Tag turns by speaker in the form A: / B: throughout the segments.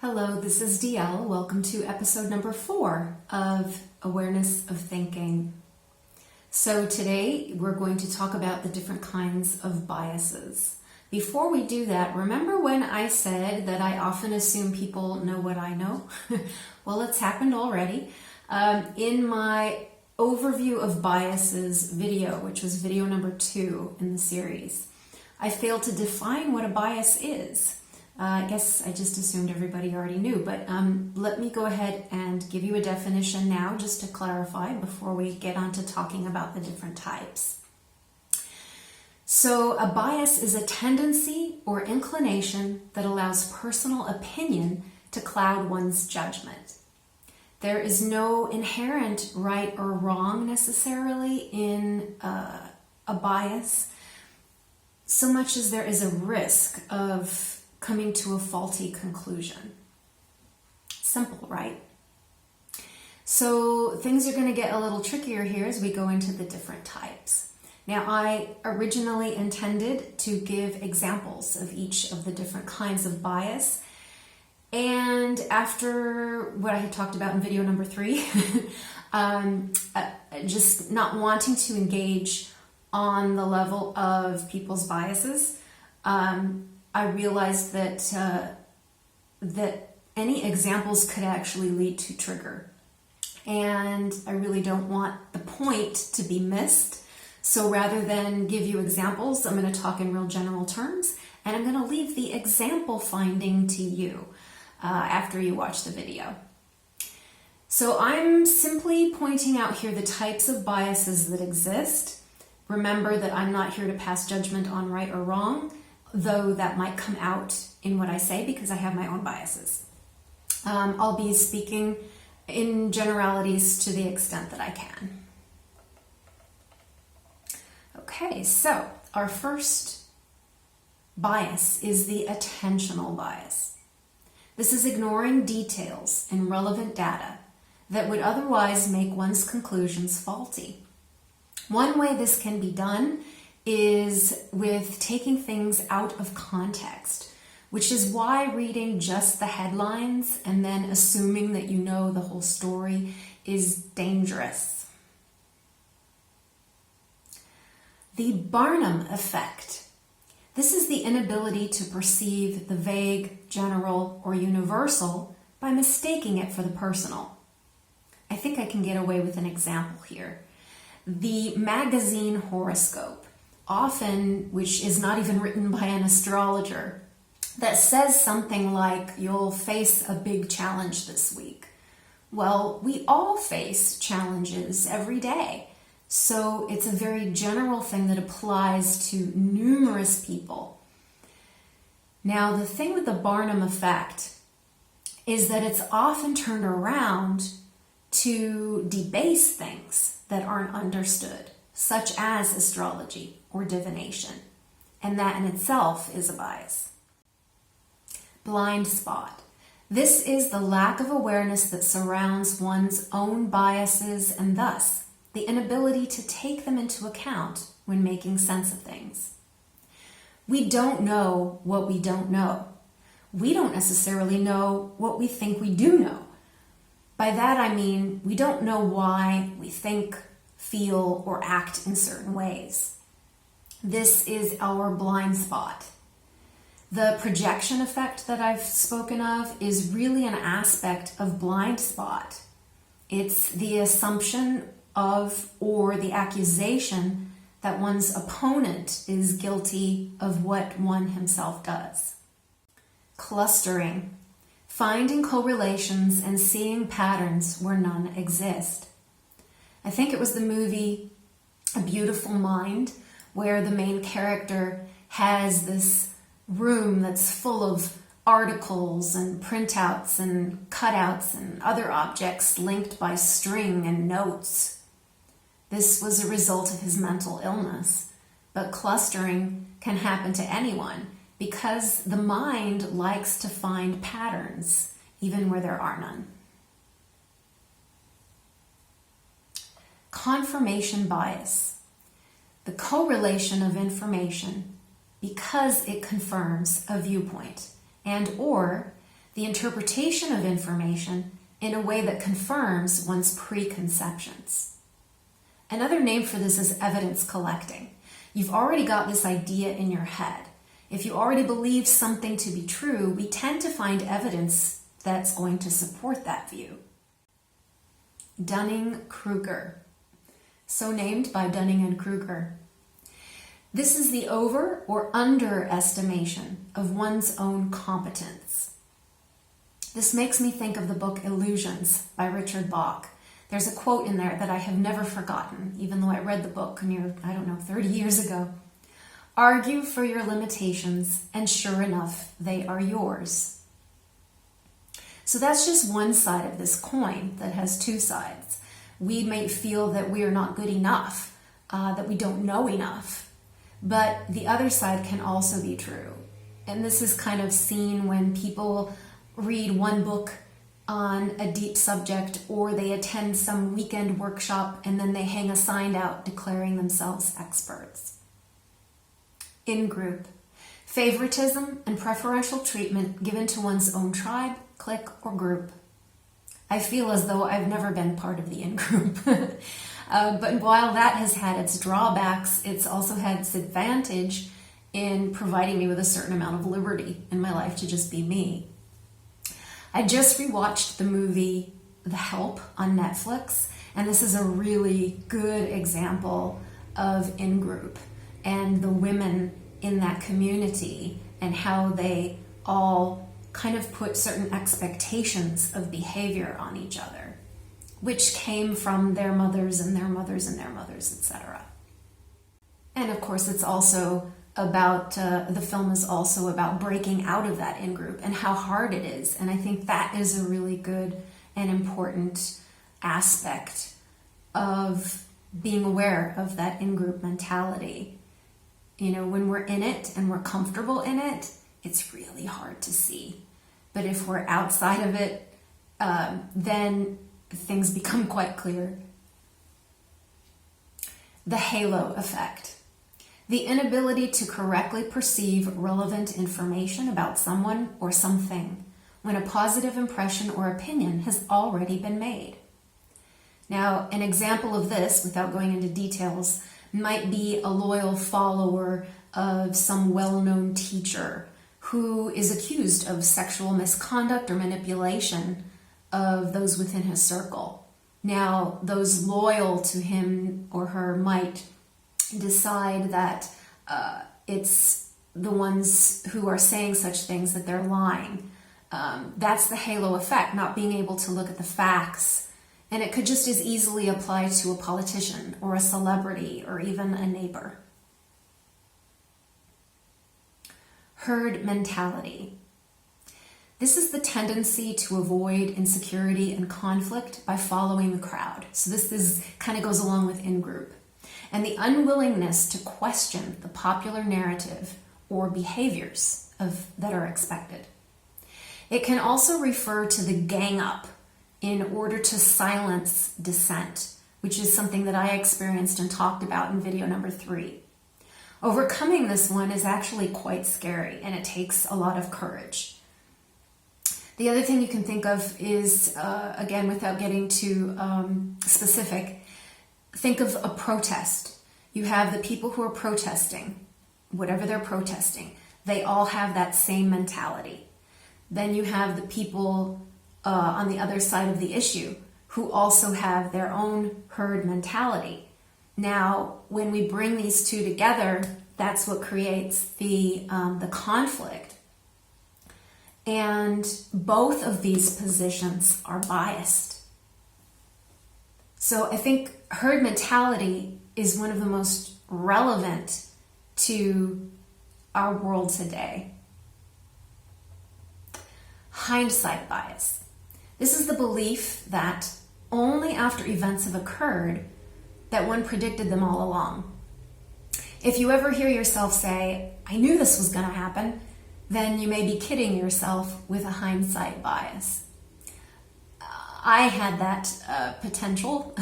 A: Hello, this is DL. Welcome to episode number 4 of Awareness of Thinking. So today we're going to talk about the different kinds of biases. Before we do that, remember when I said that I often assume people know what I know? Well, it's happened already. In my overview of biases video, which was video number 2 in the series, I failed to define what a bias is. I guess I just assumed everybody already knew, but let me go ahead and give you a definition now just to clarify before we get on to talking about the different types. So a bias is a tendency or inclination that allows personal opinion to cloud one's judgment. There is no inherent right or wrong necessarily in a bias, so much as there is a risk of coming to a faulty conclusion. Simple, right? So things are going to get a little trickier here as we go into the different types. Now, I originally intended to give examples of each of the different kinds of bias. And after what I had talked about in video number 3, just not wanting to engage on the level of people's biases, I realized that any examples could actually lead to trigger. And I really don't want the point to be missed. So rather than give you examples, I'm going to talk in real general terms, and I'm going to leave the example finding to you after you watch the video. So I'm simply pointing out here the types of biases that exist. Remember that I'm not here to pass judgment on right or wrong, though that might come out in what I say because I have my own biases. I'll be speaking in generalities to the extent that I can. Okay, so our first bias is the attentional bias. This is ignoring details and relevant data that would otherwise make one's conclusions faulty. One way this can be done is with taking things out of context, which is why reading just the headlines and then assuming that you know the whole story is dangerous. The Barnum Effect. This is the inability to perceive the vague, general, or universal by mistaking it for the personal. I think I can get away with an example here. The magazine horoscope, often which is not even written by an astrologer, that says something like, you'll face a big challenge this week. Well, we all face challenges every day. So it's a very general thing that applies to numerous people. Now, the thing with the Barnum Effect is that it's often turned around to debase things that aren't understood, such as astrology or divination, and that in itself is a bias. Blind spot. This is the lack of awareness that surrounds one's own biases and thus the inability to take them into account when making sense of things. We don't know what we don't know. We don't necessarily know what we think we do know. By that I mean we don't know why we think, feel, or act in certain ways. This is our blind spot. The projection effect that I've spoken of is really an aspect of blind spot. It's the assumption of or the accusation that one's opponent is guilty of what one himself does. Clustering. Finding correlations and seeing patterns where none exist. I think it was the movie A Beautiful Mind, where the main character has this room that's full of articles and printouts and cutouts and other objects linked by string and notes. This was a result of his mental illness, but clustering can happen to anyone because the mind likes to find patterns even where there are none. Confirmation bias. The correlation of information because it confirms a viewpoint and or the interpretation of information in a way that confirms one's preconceptions. Another name for this is evidence collecting. You've already got this idea in your head. If you already believe something to be true, we tend to find evidence that's going to support that view. Dunning-Kruger. So named by Dunning and Kruger. This is the over or underestimation of one's own competence. This makes me think of the book Illusions by Richard Bach. There's a quote in there that I have never forgotten, even though I read the book near, 30 years ago. Argue for your limitations, and sure enough, they are yours. So that's just one side of this coin that has two sides. We may feel that we are not good enough, that we don't know enough, but the other side can also be true. And this is kind of seen when people read one book on a deep subject, or they attend some weekend workshop and then they hang a sign out declaring themselves experts. Ingroup. Favoritism and preferential treatment given to one's own tribe, clique, or group. I feel as though I've never been part of the in-group. But while that has had its drawbacks, it's also had its advantage in providing me with a certain amount of liberty in my life to just be me. I just rewatched the movie The Help on Netflix, and this is a really good example of in-group and the women in that community and how they all kind of put certain expectations of behavior on each other, which came from their mothers and their mothers and their mothers, etc. And of course, it's also about, the film is also about breaking out of that in-group and how hard it is. And I think that is a really good and important aspect of being aware of that in-group mentality. You know, when we're in it and we're comfortable in it, it's really hard to see. But if we're outside of it, then things become quite clear. The halo effect. The inability to correctly perceive relevant information about someone or something when a positive impression or opinion has already been made. Now, an example of this, without going into details, might be a loyal follower of some well-known teacher who is accused of sexual misconduct or manipulation of those within his circle. Now, those loyal to him or her might decide that it's the ones who are saying such things that they're lying. That's the halo effect, not being able to look at the facts. And it could just as easily apply to a politician or a celebrity or even a neighbor. Herd mentality. This is the tendency to avoid insecurity and conflict by following the crowd. So this kind of goes along with in-group. And the unwillingness to question the popular narrative or behaviors that are expected. It can also refer to the gang up in order to silence dissent, which is something that I experienced and talked about in video number 3. Overcoming this one is actually quite scary, and it takes a lot of courage. The other thing you can think of is, again, without getting too specific, think of a protest. You have the people who are protesting, whatever they're protesting. They all have that same mentality. Then you have the people on the other side of the issue who also have their own herd mentality. Now, when we bring these two together, that's what creates the conflict. And both of these positions are biased. So I think herd mentality is one of the most relevant to our world today. Hindsight bias. This is the belief that only after events have occurred that one predicted them all along. If you ever hear yourself say, "I knew this was going to happen," then you may be kidding yourself with a hindsight bias. I had that potential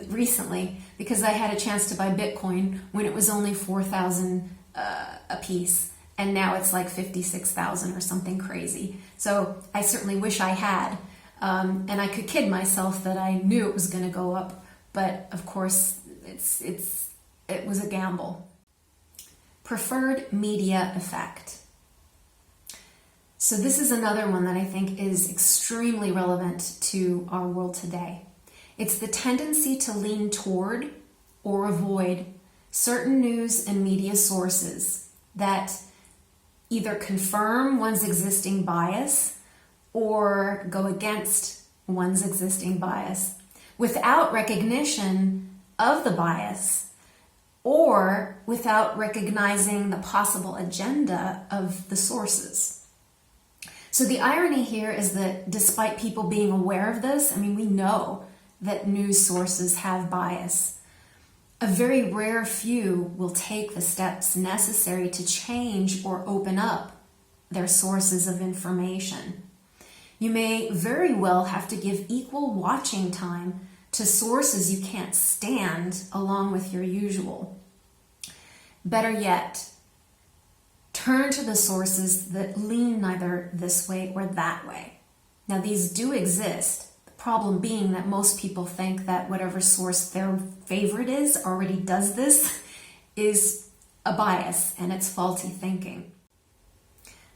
A: recently because I had a chance to buy Bitcoin when it was only 4,000 a piece. and now it's like 56,000 or something crazy. So I certainly wish I had, and I could kid myself that I knew it was going to go up, but of course it was a gamble. Preferred media effect. So this is another one that I think is extremely relevant to our world today. It's the tendency to lean toward or avoid certain news and media sources that either confirm one's existing bias or go against one's existing bias without recognition of the bias or without recognizing the possible agenda of the sources. So the irony here is that despite people being aware of this, I mean, we know that news sources have bias. A very rare few will take the steps necessary to change or open up their sources of information. You may very well have to give equal watching time to sources you can't stand along with your usual. Better yet, turn to the sources that lean neither this way or that way. Now, these do exist. The problem being that most people think that whatever source their favorite is already does this is a bias, and it's faulty thinking.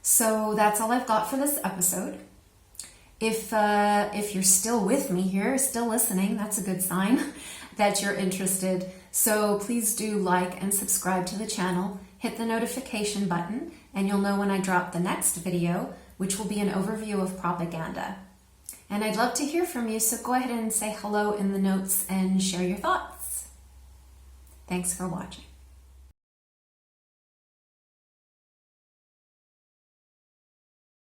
A: So that's all I've got for this episode. If you're still with me here, still listening, that's a good sign that you're interested. So please do like and subscribe to the channel, hit the notification button, and you'll know when I drop the next video, which will be an overview of propaganda. And I'd love to hear from you, so go ahead and say hello in the notes and share your thoughts. Thanks for watching.